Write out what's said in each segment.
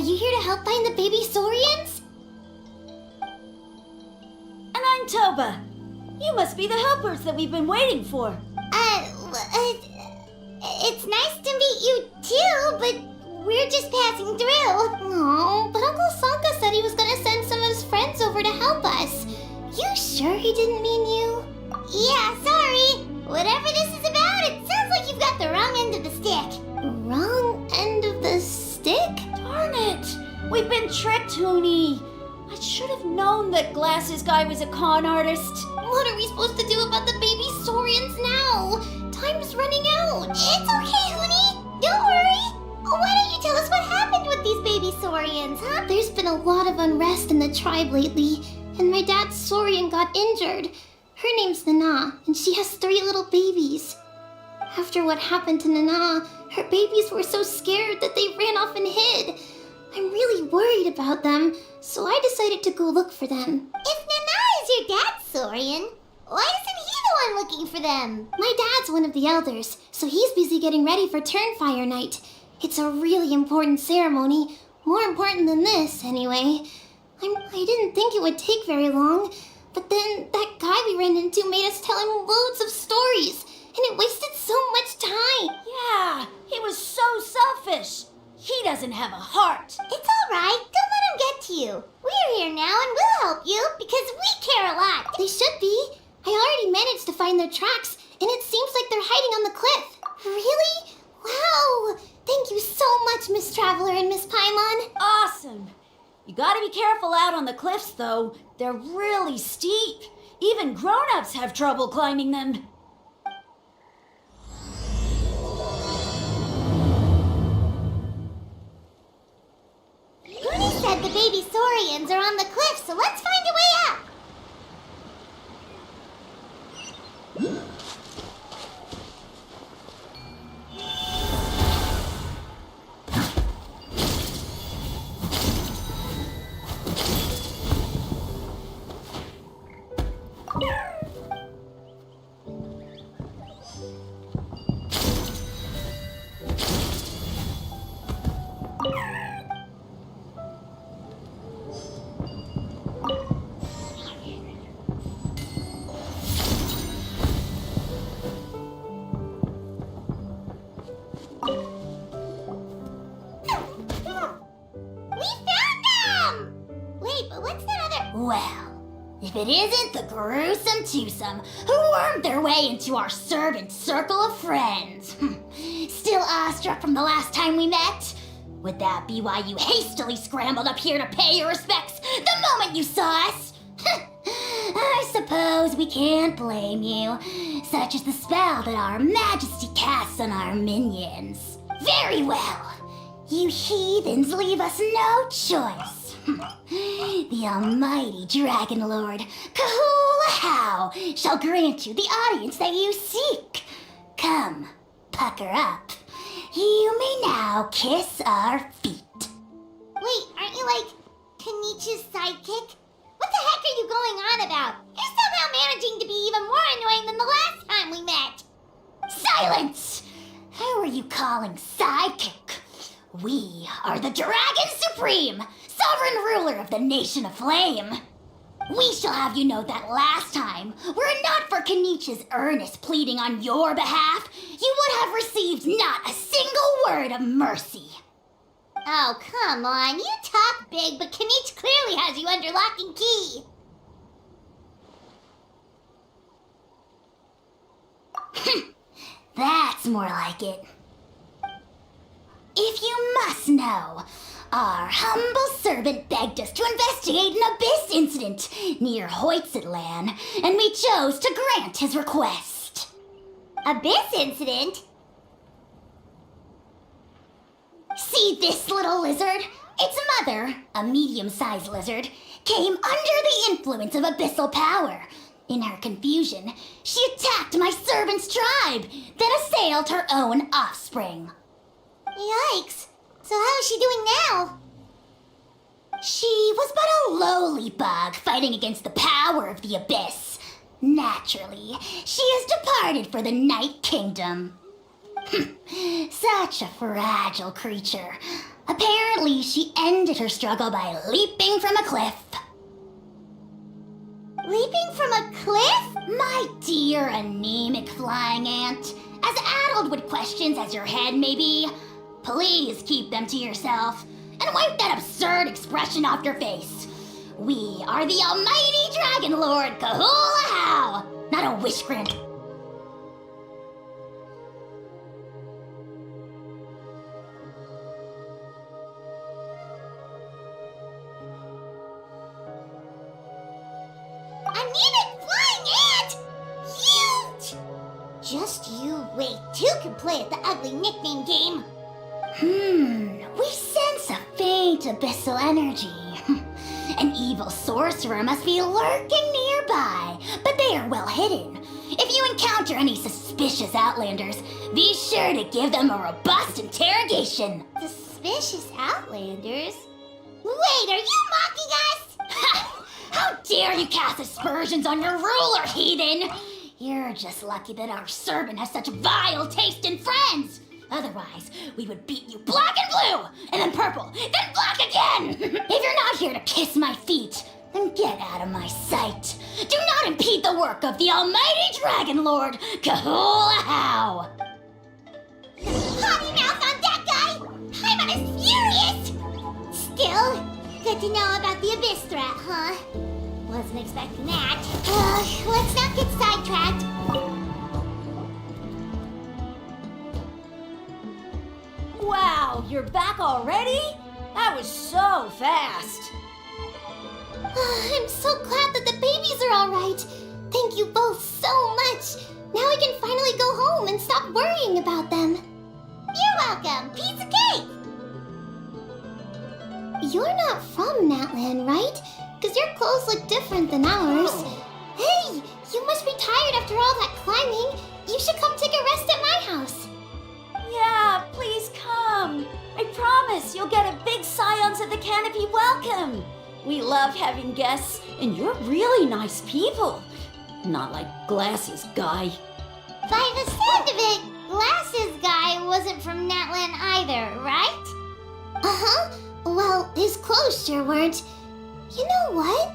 you here to help find the baby Saurians? And I'm Toba. You must be the helpers that we've been waiting for. It's nice to meet you too, but we're just passing through. Oh, but Uncle Sanka said he was gonna send some of his friends over to help us. You sure he didn't mean you? Yeah, sorry. Whatever this is about, it sounds like you've got the wrong end of the stick. Wrong end of the stick? Darn it! We've been tricked, Hoonie. I should have known that Glasses Guy was a con artist. What are we supposed to do about the baby Saurians now? Time's running out. It's okay, Hoonie. Don't worry. Why don't you tell us what happened with these baby Saurians, huh? There's been a lot of unrest in the tribe lately, and my dad's Saurian got injured. Her name's Nana, and she has 3 little babies. After what happened to Nana, her babies were so scared that they ran off and hid. I'm really worried about them, so I decided to go look for them. If Nana is your dad's Saurian, why isn't he the one looking for them? My dad's one of the elders, so he's busy getting ready for Turnfire Night. It's a really important ceremony, more important than this, anyway. I didn't think it would take very long, but then that guy we ran into made us tell him loads of stories, and it wasted so much time. Yeah, he was so selfish. He doesn't have a heart. It's all right. Don't let him get to you. We're here now and we'll help you because we care a lot. They should be. I already managed to find their tracks, and it seems like they're hiding on the cliff. Really? Wow. Thank you so much, Miss Traveler and Miss Paimon. Awesome. You gotta be careful out on the cliffs, though. They're really steep. Even grown-ups have trouble climbing them. Hoonie said the baby Saurians are on the cliff, so let's find a way up. Well, if it isn't the gruesome twosome who wormed their way into our servant circle of friends. Still awestruck from the last time we met? Would that be why you hastily scrambled up here to pay your respects the moment you saw us? I suppose we can't blame you. Such is the spell that our majesty casts on our minions. Very well. You heathens leave us no choice. The almighty Dragon Lord, Kahula shall grant you the audience that you seek. Come, pucker up. You may now kiss our feet. Wait, aren't you like Kenichi's sidekick? What the heck are you going on about? You're somehow managing to be even more annoying than the last time we met. Silence! Who are you calling sidekick? We are the Dragon Supreme, sovereign ruler of the Nation of Flame. We shall have you know that last time, were it not for Kenichi's earnest pleading on your behalf, you would have received not a single word of mercy. Oh, come on. You talk big, but Kenichi clearly has you under lock and key. That's more like it. If you must know, our humble servant begged us to investigate an abyss incident near Hoytsidlan, and we chose to grant his request. Abyss incident? See this little lizard? Its mother, a medium-sized lizard, came under the influence of abyssal power. In her confusion, she attacked my servant's tribe, then assailed her own offspring. Yikes. So how is she doing now? She was but a lowly bug fighting against the power of the abyss. Naturally, she has departed for the Night Kingdom. Such a fragile creature. Apparently, she ended her struggle by leaping from a cliff. Leaping from a cliff? My dear anemic flying ant, as addled with questions as your head may be, please keep them to yourself and wipe that absurd expression off your face. We are the almighty Dragon Lord Kahula-How, not a wish grant. Anemic flying ant! Huge! Just you wait. Two can play at the ugly nickname game. We sense a faint abyssal energy. An evil sorcerer must be lurking nearby, but they are well hidden. If you encounter any suspicious outlanders, be sure to give them a robust interrogation. Suspicious outlanders? Wait, are you mocking us? Ha! How dare you cast aspersions on your ruler, heathen! You're just lucky that our servant has such vile taste in friends. Otherwise, we would beat you black and blue, and then purple, then black again! If you're not here to kiss my feet, then get out of my sight. Do not impede the work of the almighty Dragon Lord, Kahula-How! Potty mouth on that guy! I'm on his furious! Still, good to know about the abyss threat, huh? Wasn't expecting that. Let's not get sidetracked. Wow, you're back already? That was so fast. I'm so glad that the babies are all right. Thank you both so much. Now we can finally go home and stop worrying about them. You're welcome. Piece of cake. You're not from Natland, right? Because your clothes look different than ours. Hey, you must be tired after all that climbing. You should come take a rest at my house. Yeah, please come. I promise you'll get a big Scions of the Canopy welcome. We love having guests, and you're really nice people. Not like Glasses Guy. By the sound of it, Glasses Guy wasn't from Natland either, right? Uh-huh. Well, his clothes sure weren't. You know what?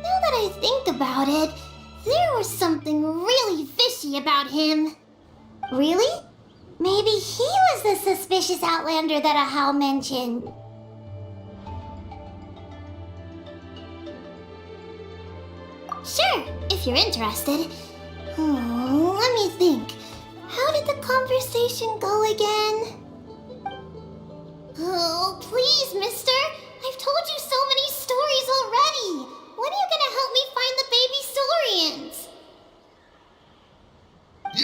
Now that I think about it, there was something really fishy about him. Really? Maybe he was the suspicious outlander that Ahau mentioned. Sure, if you're interested. Let me think. How did the conversation go again? Oh, please, mister. I've told you so many stories already. When are you gonna help me find the baby Saurians?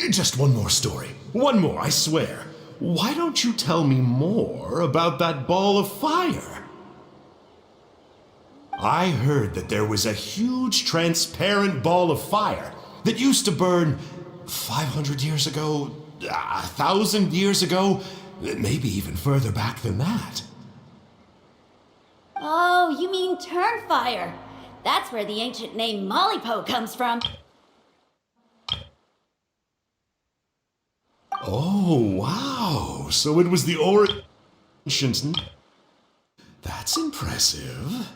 Just one more story. One more, I swear. Why don't you tell me more about that ball of fire? I heard that there was a huge transparent ball of fire that used to burn 500 years ago, 1,000 years ago, maybe even further back than that. Oh, you mean Turnfire. That's where the ancient name Mollypo comes from. Oh, wow. So it was the ancient... That's impressive.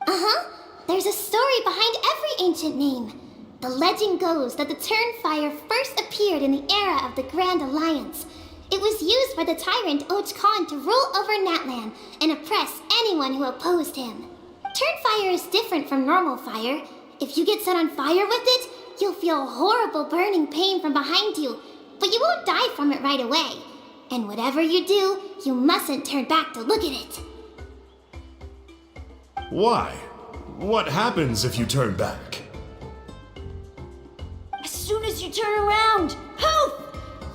Uh-huh. There's a story behind every ancient name. The legend goes that the Turnfire first appeared in the era of the Grand Alliance. It was used by the tyrant Och Khan to rule over Natland and oppress anyone who opposed him. Turnfire is different from normal fire. If you get set on fire with it, you'll feel horrible burning pain from behind you, but you won't die from it right away. And whatever you do, you mustn't turn back to look at it. Why? What happens if you turn back? As soon as you turn around, poof!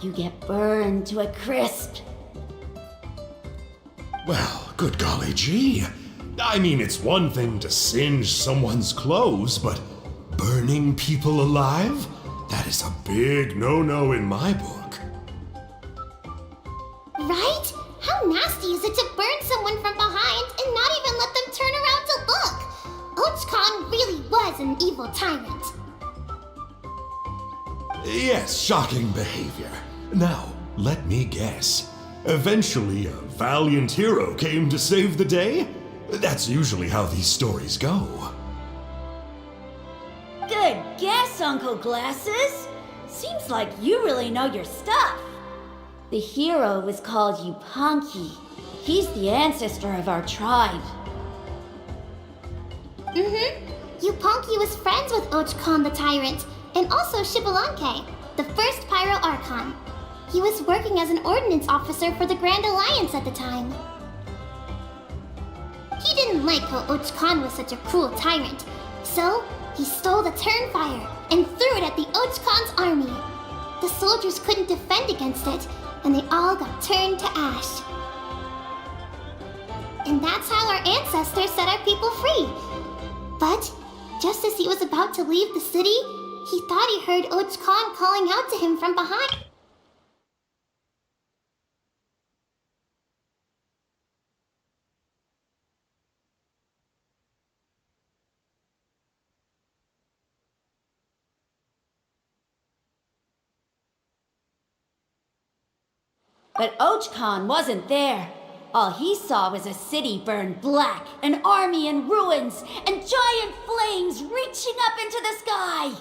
You get burned to a crisp. Well, good golly gee. I mean, it's one thing to singe someone's clothes, but burning people alive? That is a big no-no in my book. Right? How nasty is it to burn someone from behind and not even let them turn around to look? Och Khan really was an evil tyrant. Yes, shocking behavior. Now, let me guess. Eventually, a valiant hero came to save the day. That's usually how these stories go. Good guess, Uncle Glasses. Seems like you really know your stuff. The hero was called Yupanqui. He's the ancestor of our tribe. Yupanqui was friends with Ochcon the Tyrant, and also Shibalanke, the first Pyro Archon. He was working as an ordnance officer for the Grand Alliance at the time. He didn't like how Ochcon was such a cruel tyrant, so he stole the Turnfire and threw it at the Ochcon's army. The soldiers couldn't defend against it, and they all got turned to ash. And that's how our ancestors set our people free. But just as he was about to leave the city, he thought he heard Ochcon calling out to him from behind. But Ochcon wasn't there. All he saw was a city burned black, an army in ruins, and giant flames reaching up into the sky.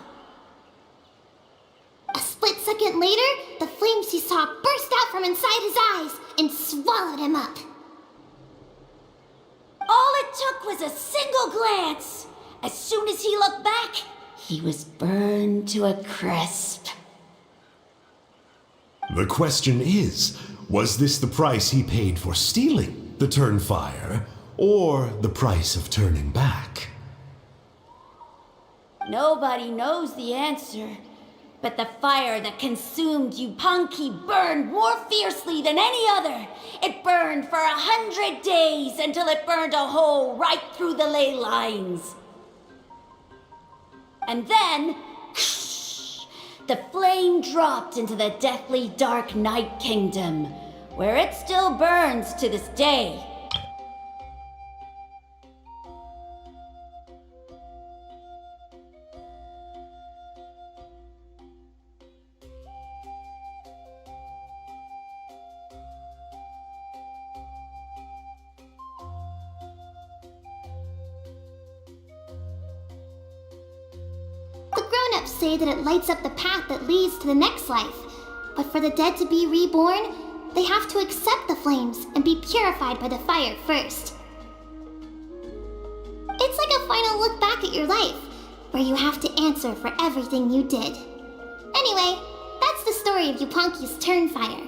A split second later, the flames he saw burst out from inside his eyes and swallowed him up. All it took was a single glance. As soon as he looked back, he was burned to a crisp. The question is, was this the price he paid for stealing the Turnfire, or the price of turning back? Nobody knows the answer, but the fire that consumed Yupanqui burned more fiercely than any other. It burned for 100 days until it burned a hole right through the ley lines. And then, the flame dropped into the deathly dark Night Kingdom, where it still burns to this day. The grown-ups say that it lights up the path that leads to the next life. But for the dead to be reborn, they have to accept the flames and be purified by the fire first. It's like a final look back at your life, where you have to answer for everything you did. Anyway, that's the story of Yupanqui's Turnfire.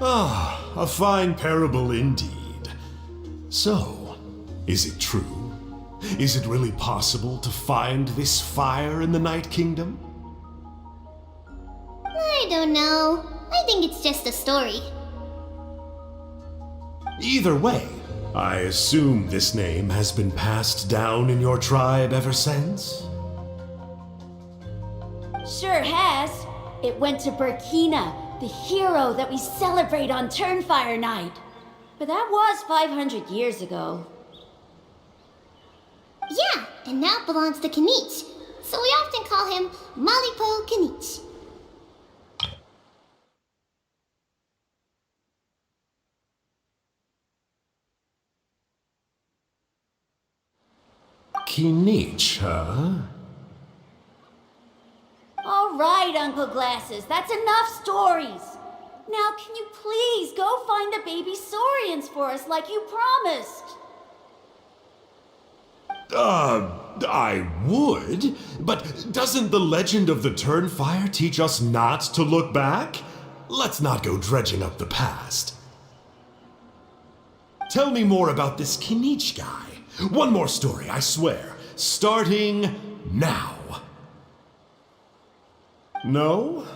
Ah, a fine parable indeed. So, is it true? Is it really possible to find this fire in the Night Kingdom? I don't know. I think it's just a story. Either way, I assume this name has been passed down in your tribe ever since? Sure has. It went to Burkina, the hero that we celebrate on Turnfire Night. But that was 500 years ago. Yeah, and now it belongs to Kanich, so we often call him Malipo Kanich. Kinich, huh? All right, Uncle Glasses, that's enough stories. Now, can you please go find the baby Saurians for us like you promised? I would, but doesn't the legend of the Turnfire teach us not to look back? Let's not go dredging up the past. Tell me more about this Kinich guy. One more story, I swear. Starting now. No?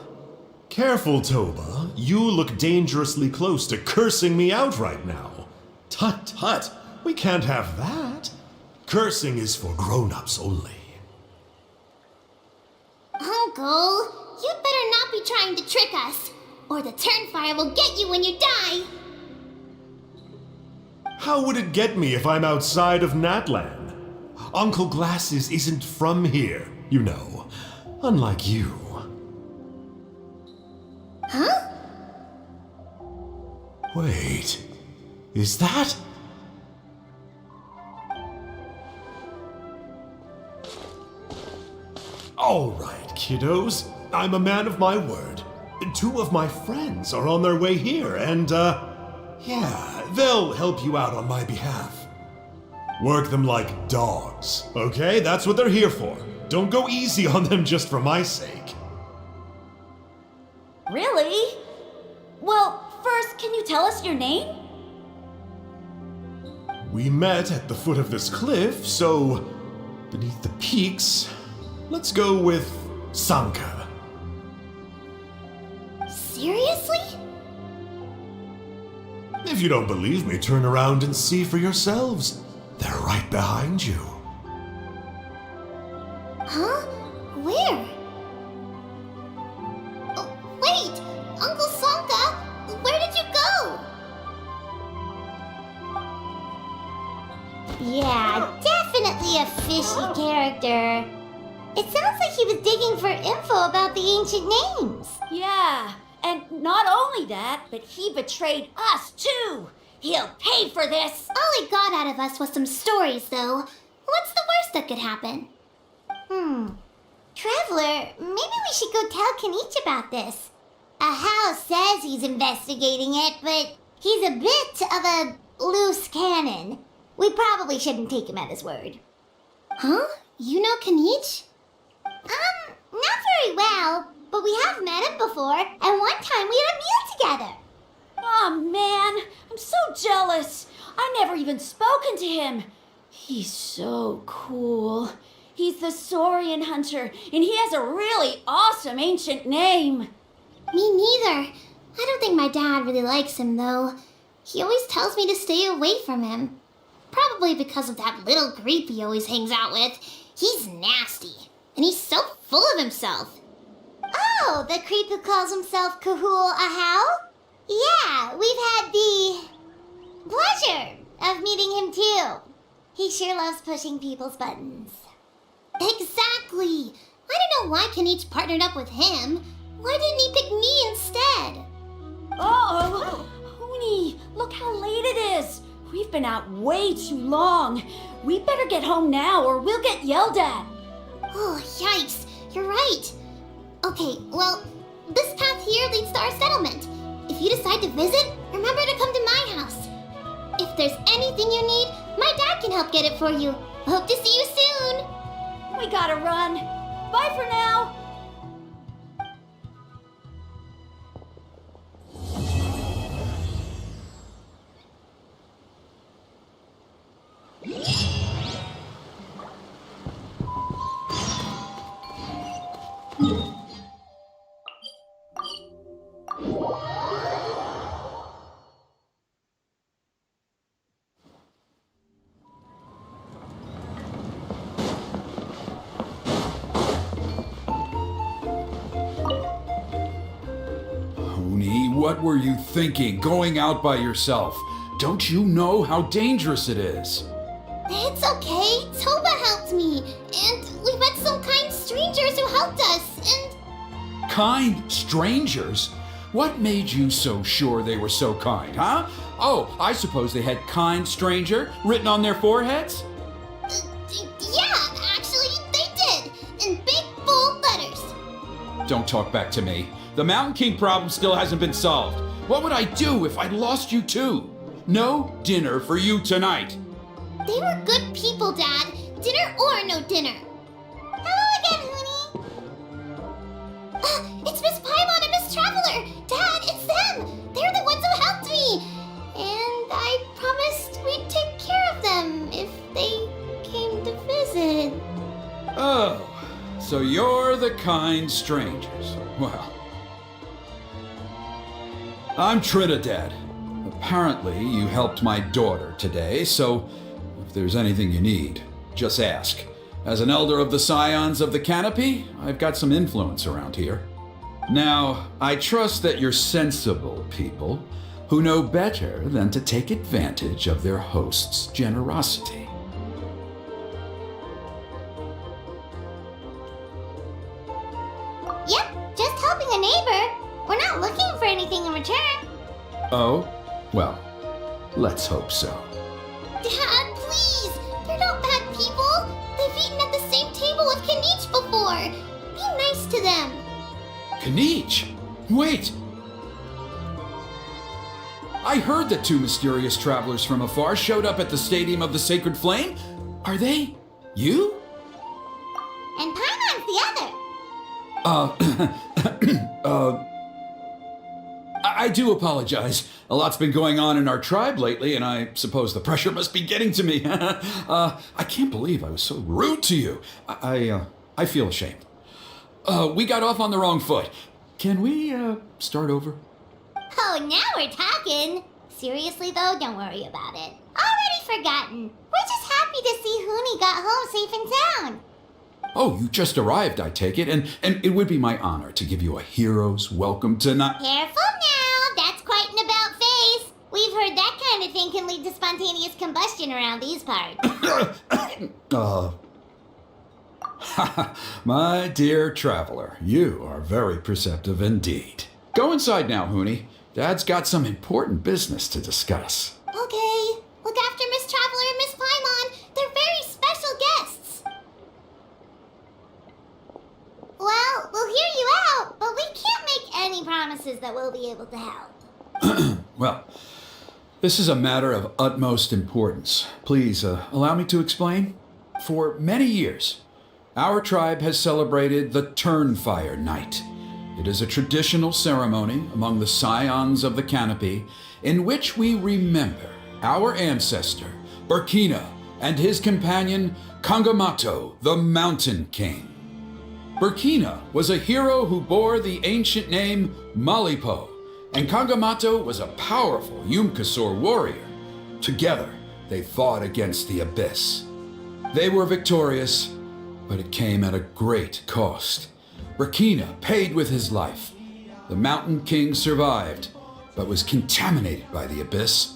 Careful, Toba. You look dangerously close to cursing me out right now. Tut tut, we can't have that. Cursing is for grown-ups only. Uncle, you'd better not be trying to trick us, or the Turnfire will get you when you die. How would it get me if I'm outside of Natlan? Uncle Glasses isn't from here, you know. Unlike you. Huh? Wait, is that? All right, kiddos. I'm a man of my word. 2 of my friends are on their way here, and, yeah, they'll help you out on my behalf. Work them like dogs, okay? That's what they're here for. Don't go easy on them just for my sake. Really? Well, first, can you tell us your name? We met at the foot of this cliff, so beneath the peaks, let's go with Sanka. Seriously? If you don't believe me, turn around and see for yourselves. They're right behind you. Huh? Where? Oh, wait! Uncle Sanka! Where did you go? Yeah, definitely a fishy character. It sounds like he was digging for info about the ancient names. Yeah, and not only that, but he betrayed us too. He'll pay for this. All he got out of us was some stories, though. What's the worst that could happen? Traveler, maybe we should go tell Kenichi about this. Ahau says he's investigating it, but he's a bit of a loose cannon. We probably shouldn't take him at his word. Huh? You know Kenichi? Not very well, but we have met him before, and one time we had a meal together. Oh man, I'm so jealous. I never even spoken to him. He's so cool. He's the Saurian hunter, and he has a really awesome ancient name. Me neither. I don't think my dad really likes him, though. He always tells me to stay away from him. Probably because of that little creep he always hangs out with. He's nasty, and he's so full of himself. Oh, the creep who calls himself Kahul Ahau? Yeah, we've had the pleasure of meeting him too. He sure loves pushing people's buttons. Exactly. I don't know why Kenichi partnered up with him. Why didn't he pick me instead? Oh, Huni, look how late it is. We've been out way too long. We better get home now or we'll get yelled at. Oh, yikes. You're right. Okay, well, this path here leads to our settlement. If you decide to visit, remember to come to my house. If there's anything you need, my dad can help get it for you. Hope to see you soon. We gotta run. Bye for now. What were you thinking, going out by yourself? Don't you know how dangerous it is? It's okay. Toba helped me. And we met some kind strangers who helped us. And Kind strangers? What made you so sure they were so kind, huh? Oh, I suppose they had kind stranger written on their foreheads? yeah, actually, they did. In big, bold letters. Don't talk back to me. The Mountain King problem still hasn't been solved. What would I do if I'd lost you too? No dinner for you tonight. They were good people, Dad. Dinner or no dinner. Hello again, Huni. It's Miss Paimon and Miss Traveler. Dad, it's them. They're the ones who helped me. And I promised we'd take care of them if they came to visit. Oh, so you're the kind strangers. Well, I'm Trinidad. Apparently, you helped my daughter today, so if there's anything you need, just ask. As an elder of the Scions of the Canopy, I've got some influence around here. Now, I trust that you're sensible people who know better than to take advantage of their host's generosity. Yep, just helping a neighbor. We're not looking for anything in return. Oh? Well, let's hope so. Dad, please! They're not bad people! They've eaten at the same table with Kanich before! Be nice to them! Kanich! Wait! I heard that two mysterious travelers from afar showed up at the Stadium of the Sacred Flame. Are they you? And Paimon's the other! I do apologize. A lot's been going on in our tribe lately, and I suppose the pressure must be getting to me. I can't believe I was so rude to you. I feel ashamed. We got off on the wrong foot. Can we, start over? Oh, now we're talking! Seriously though, don't worry about it. Already forgotten. We're just happy to see Huni got home safe and sound. Oh, you just arrived, I take it, and it would be my honor to give you a hero's welcome tonight. Careful now, that's quite an about face. We've heard that kind of thing can lead to spontaneous combustion around these parts. My dear traveler, you are very perceptive indeed. Go inside now, Huni. Dad's got some important business to discuss. Okay, look after Miss Traveler and Miss Paimon. They're very special guests. Well, we'll hear you out, but we can't make any promises that we'll be able to help. Well, this is a matter of utmost importance. Please, allow me to explain. For many years, our tribe has celebrated the Turnfire Night. It is a traditional ceremony among the Scions of the Canopy in which we remember our ancestor, Burkina, and his companion, Kangamato, the Mountain King. Burkina was a hero who bore the ancient name Malipo, and Kangamato was a powerful Yumkasor warrior. Together, they fought against the Abyss. They were victorious, but it came at a great cost. Burkina paid with his life. The Mountain King survived, but was contaminated by the Abyss.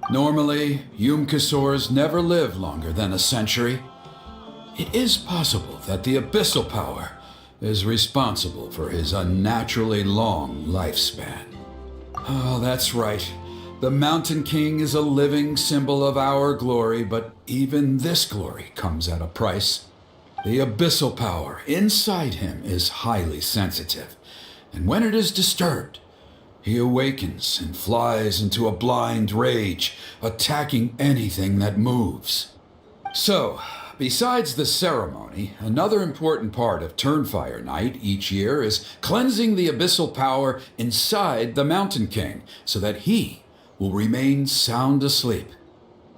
Normally, Yumkasors never live longer than a century. It is possible that the abyssal power is responsible for his unnaturally long lifespan. Oh, that's right. The Mountain King is a living symbol of our glory, but even this glory comes at a price. The abyssal power inside him is highly sensitive, and when it is disturbed, he awakens and flies into a blind rage, attacking anything that moves. So, besides the ceremony, another important part of Turnfire Night each year is cleansing the abyssal power inside the Mountain King so that he will remain sound asleep.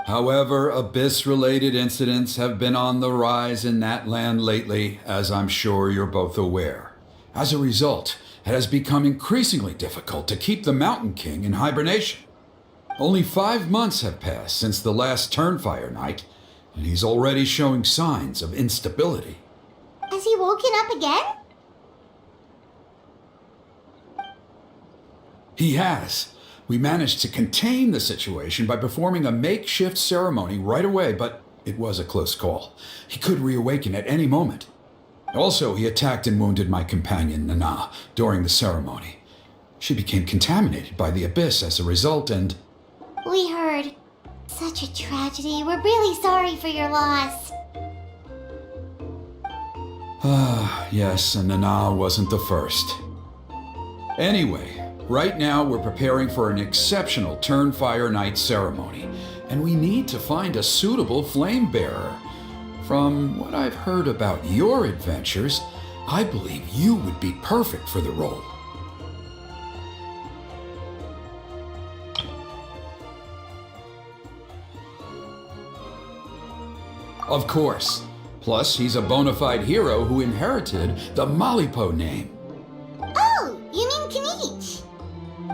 However, Abyss-related incidents have been on the rise in that land lately, as I'm sure you're both aware. As a result, it has become increasingly difficult to keep the Mountain King in hibernation. Only 5 months have passed since the last Turnfire Night, and he's already showing signs of instability. Has he woken up again? He has. We managed to contain the situation by performing a makeshift ceremony right away, but it was a close call. He could reawaken at any moment. Also, he attacked and wounded my companion, Nana, during the ceremony. She became contaminated by the Abyss as a result, and... We heard. Such a tragedy. We're really sorry for your loss. Yes, and Nana wasn't the first. Anyway, right now we're preparing for an exceptional Turnfire Night ceremony, and we need to find a suitable flame bearer. From what I've heard about your adventures, I believe you would be perfect for the role. Of course. Plus, he's a bona fide hero who inherited the Malipo name. Oh, you mean Kanich?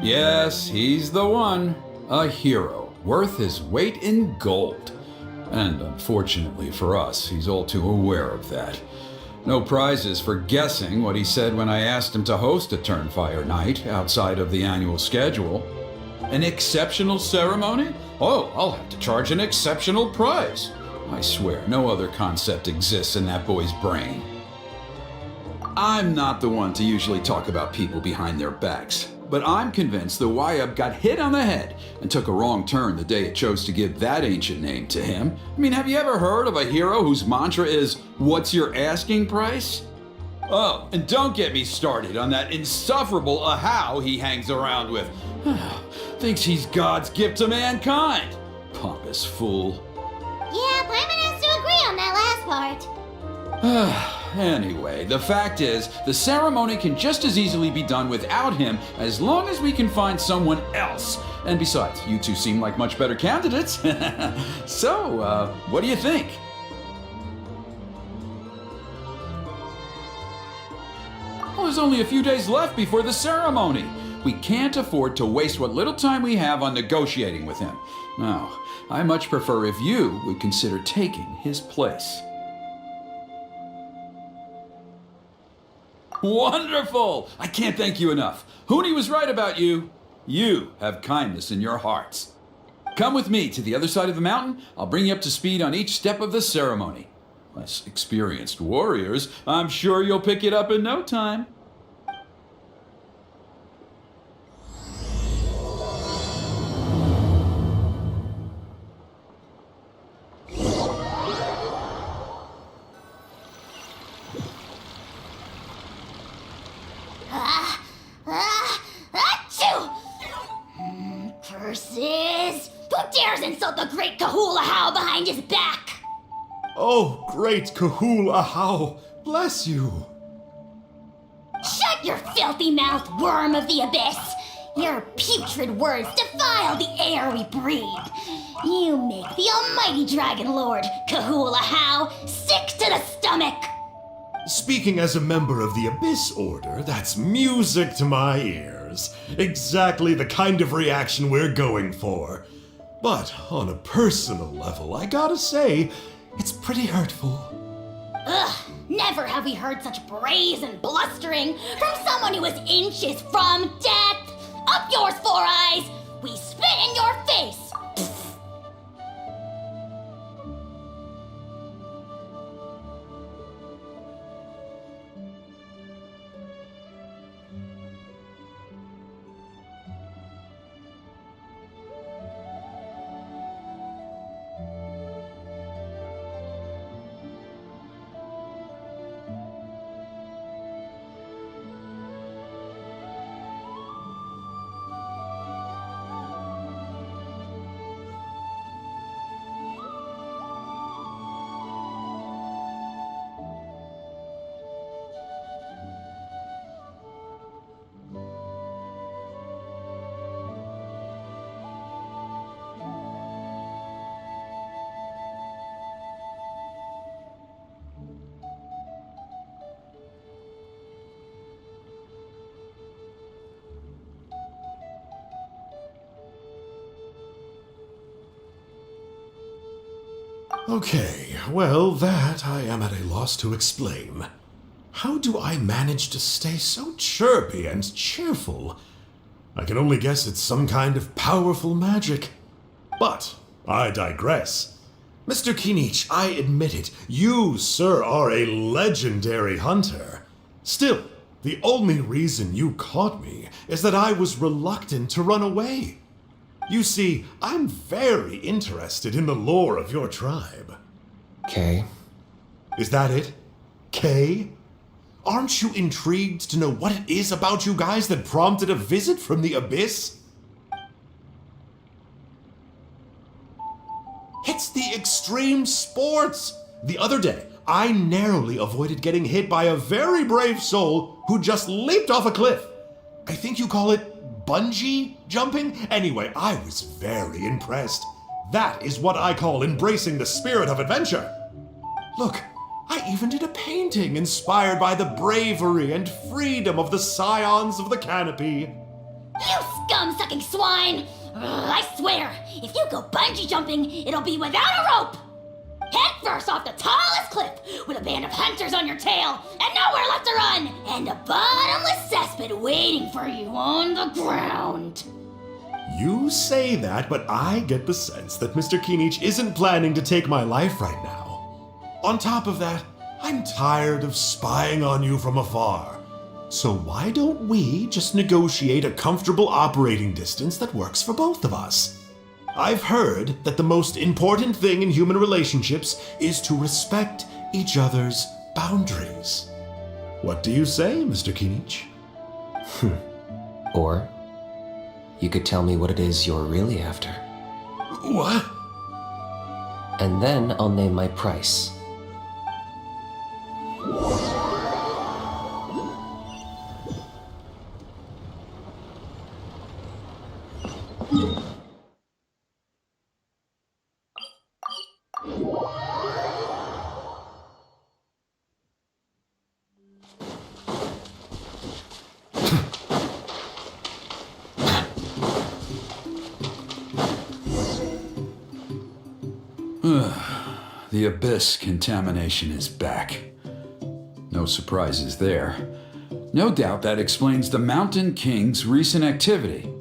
Yes, he's the one. A hero, worth his weight in gold. And unfortunately for us, he's all too aware of that. No prizes for guessing what he said when I asked him to host a Turnfire night outside of the annual schedule. An exceptional ceremony? Oh, I'll have to charge an exceptional price. I swear, no other concept exists in that boy's brain. I'm not the one to usually talk about people behind their backs, but I'm convinced the YUB got hit on the head and took a wrong turn the day it chose to give that ancient name to him. I mean, have you ever heard of a hero whose mantra is, "What's your asking price?" Oh, and don't get me started on that insufferable Ahau he hangs around with. Thinks he's God's gift to mankind. Pompous fool. Yeah, Paimon has to agree on that last part. Anyway, the fact is, the ceremony can just as easily be done without him as long as we can find someone else. And besides, you two seem like much better candidates. So, what do you think? Well, there's only a few days left before the ceremony. We can't afford to waste what little time we have on negotiating with him. No, I much prefer if you would consider taking his place. Wonderful! I can't thank you enough. Huni was right about you. You have kindness in your hearts. Come with me to the other side of the mountain. I'll bring you up to speed on each step of the ceremony. Less experienced warriors, I'm sure you'll pick it up in no time. Achoo! Curses! Who dares insult the great Kahula How behind his back? Oh, great Kahul Ahau, bless you. Shut your filthy mouth, worm of the abyss! Your putrid words defile the air we breathe. You make the almighty Dragon Lord, Kahula How, sick to the stomach! Speaking as a member of the Abyss Order, that's music to my ears. Exactly the kind of reaction we're going for. But on a personal level, I gotta say, it's pretty hurtful. Ugh, never have we heard such brazen blustering from someone who is inches from death! Up yours, Four Eyes! We spit in your face! Okay, well, that I am at a loss to explain. How do I manage to stay so chirpy and cheerful? I can only guess it's some kind of powerful magic. But I digress. Mr. Kinich, I admit it, you, sir, are a legendary hunter. Still, the only reason you caught me is that I was reluctant to run away. You see, I'm very interested in the lore of your tribe. Okay. Is that it? Kay? Aren't you intrigued to know what it is about you guys that prompted a visit from the Abyss? It's the extreme sports! The other day, I narrowly avoided getting hit by a very brave soul who just leaped off a cliff. I think you call it bungee jumping? Anyway, I was very impressed. That is what I call embracing the spirit of adventure. Look, I even did a painting inspired by the bravery and freedom of the Scions of the Canopy. You scum-sucking swine! Ugh, I swear, if you go bungee jumping, it'll be without a rope! Head first off the tallest cliff, with a band of hunters on your tail, and nowhere left to run, and a bottomless cesspit waiting for you on the ground. You say that, but I get the sense that Mr. Kinich isn't planning to take my life right now. On top of that, I'm tired of spying on you from afar. So why don't we just negotiate a comfortable operating distance that works for both of us? I've heard that the most important thing in human relationships is to respect each other's boundaries. What do you say, Mr. Kinich? Or you could tell me what it is you're really after. What? And then I'll name my price. The abyss contamination is back. No surprises there. No doubt that explains the Mountain King's recent activity.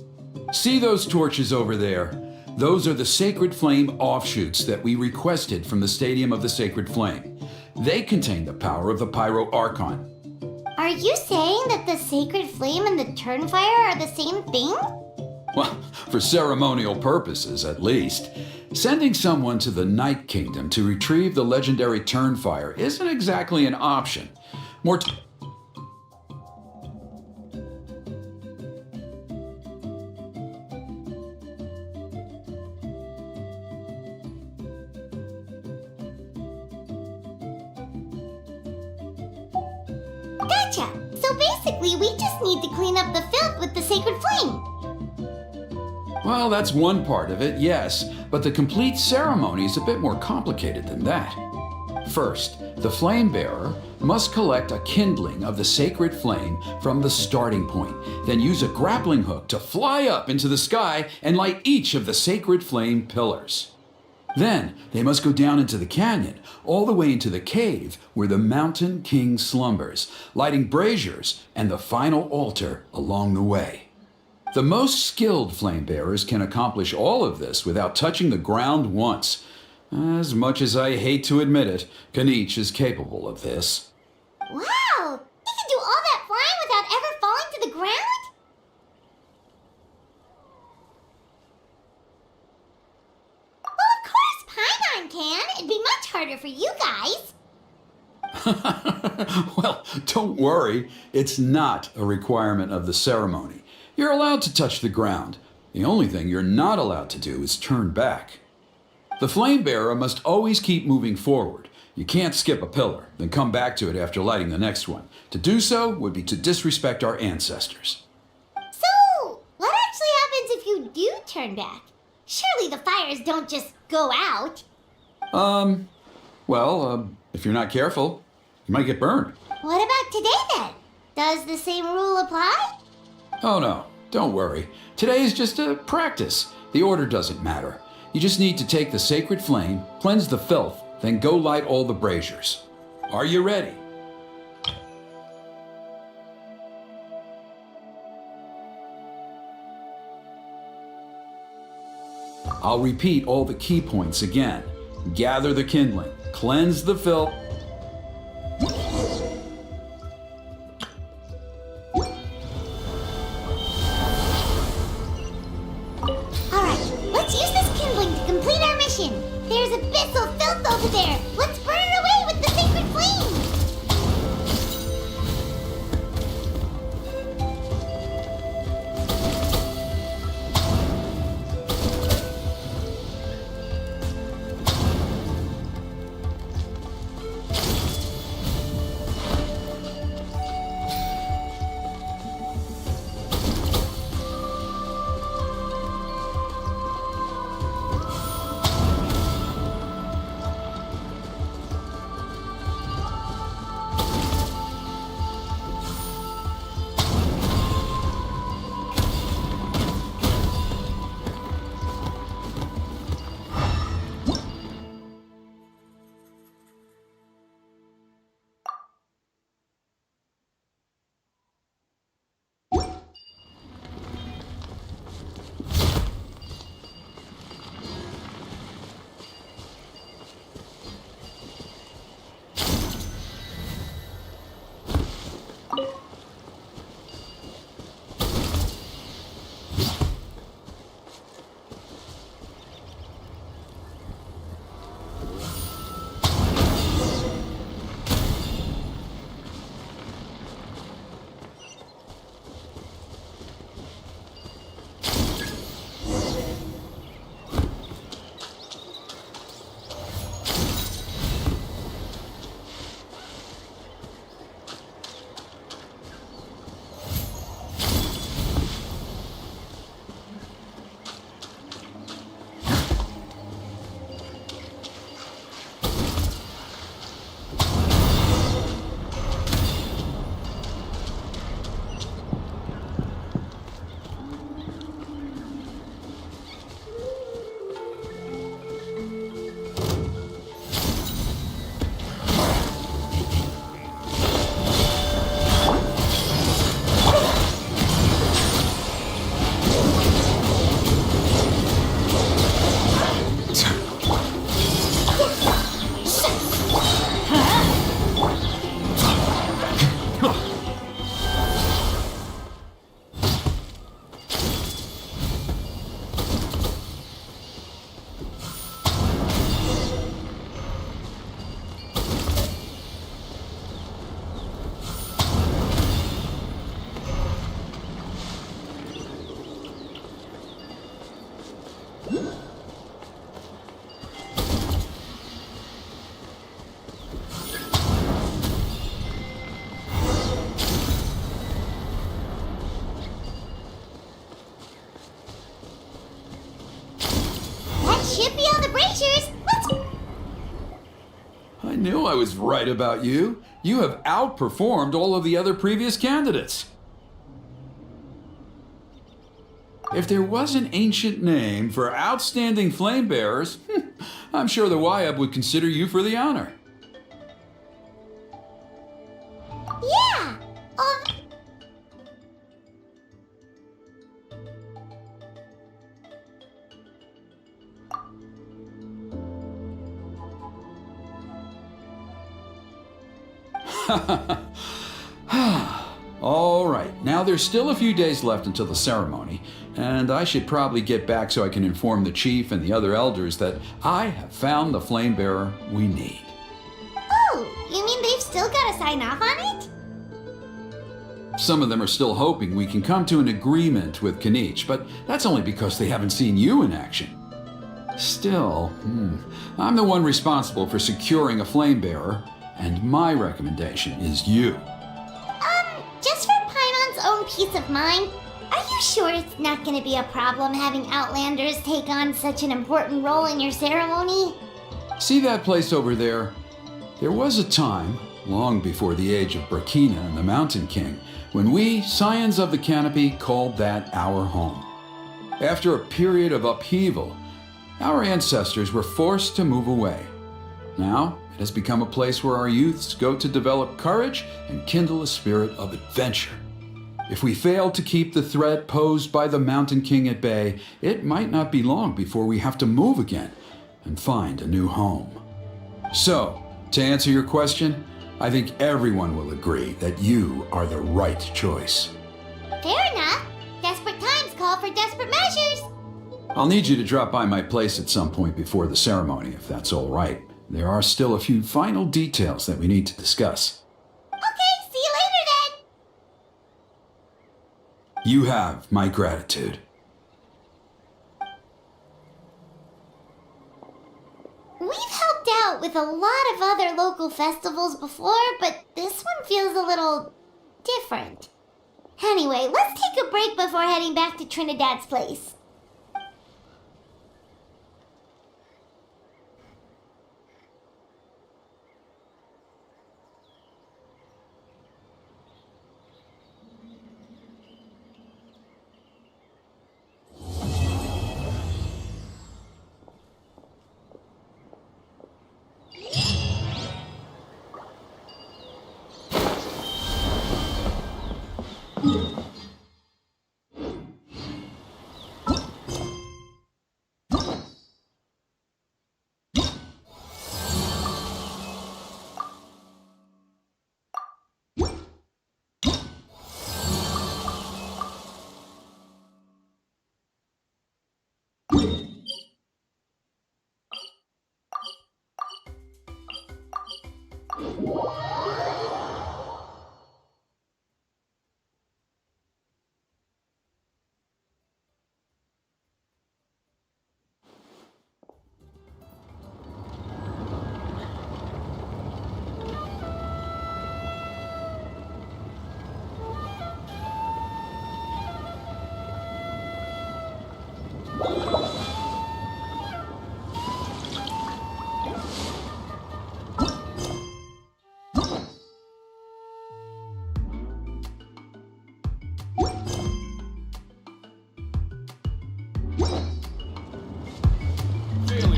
See those torches over there? Those are the Sacred Flame offshoots that we requested from the Stadium of the Sacred Flame. They contain the power of the Pyro Archon. Are you saying that the Sacred Flame and the Turnfire are the same thing? Well, for ceremonial purposes, at least. Sending someone to the Night Kingdom to retrieve the legendary Turnfire isn't exactly an option. More Gotcha! So basically, we just need to clean up the filth with the Sacred Flame. Well, that's one part of it, yes, but the complete ceremony is a bit more complicated than that. First, the flame bearer must collect a kindling of the sacred flame from the starting point, then use a grappling hook to fly up into the sky and light each of the sacred flame pillars. Then they must go down into the canyon, all the way into the cave where the Mountain King slumbers, lighting braziers and the final altar along the way. The most skilled flame bearers can accomplish all of this without touching the ground once. As much as I hate to admit it, Kinich is capable of this. Wow! He can do all that flying without ever falling to the ground? Well, of course Paimon can. It'd be much harder for you guys. Well, don't worry. It's not a requirement of the ceremony. You're allowed to touch the ground. The only thing you're not allowed to do is turn back. The flame bearer must always keep moving forward. You can't skip a pillar, then come back to it after lighting the next one. To do so would be to disrespect our ancestors. So, what actually happens if you do turn back? Surely the fires don't just go out. If you're not careful, you might get burned. What about today then? Does the same rule apply? Oh no, don't worry. Today is just a practice. The order doesn't matter. You just need to take the sacred flame, cleanse the filth, then go light all the braziers. Are you ready? I'll repeat all the key points again. Gather the kindling, cleanse the filth. Alright, let's use this kindling to complete our mission. There's abyssal filth over there. Let's burn it away with the sacred flame. I was right about you. You have outperformed all of the other previous candidates. If there was an ancient name for outstanding flame bearers, I'm sure the Wyab would consider you for the honor. Yeah. All right, now there's still a few days left until the ceremony, and I should probably get back so I can inform the chief and the other elders that I have found the flame bearer we need. Oh, you mean they've still got to sign off on it? Some of them are still hoping we can come to an agreement with Kanich, but that's only because they haven't seen you in action. Still, I'm the one responsible for securing a flame bearer, and my recommendation is you. Just for Paimon's own peace of mind, are you sure it's not going to be a problem having Outlanders take on such an important role in your ceremony? See that place over there? There was a time, long before the age of Burkina and the Mountain King, when we, Scions of the Canopy, called that our home. After a period of upheaval, our ancestors were forced to move away. Now, it has become a place where our youths go to develop courage and kindle a spirit of adventure. If we fail to keep the threat posed by the Mountain King at bay, it might not be long before we have to move again and find a new home. So, to answer your question, I think everyone will agree that you are the right choice. Fair enough. Desperate times call for desperate measures. I'll need you to drop by my place at some point before the ceremony, if that's all right. There are still a few final details that we need to discuss. Okay, see you later then. You have my gratitude. We've helped out with a lot of other local festivals before, but this one feels a little different. Anyway, let's take a break before heading back to Trinidad's place.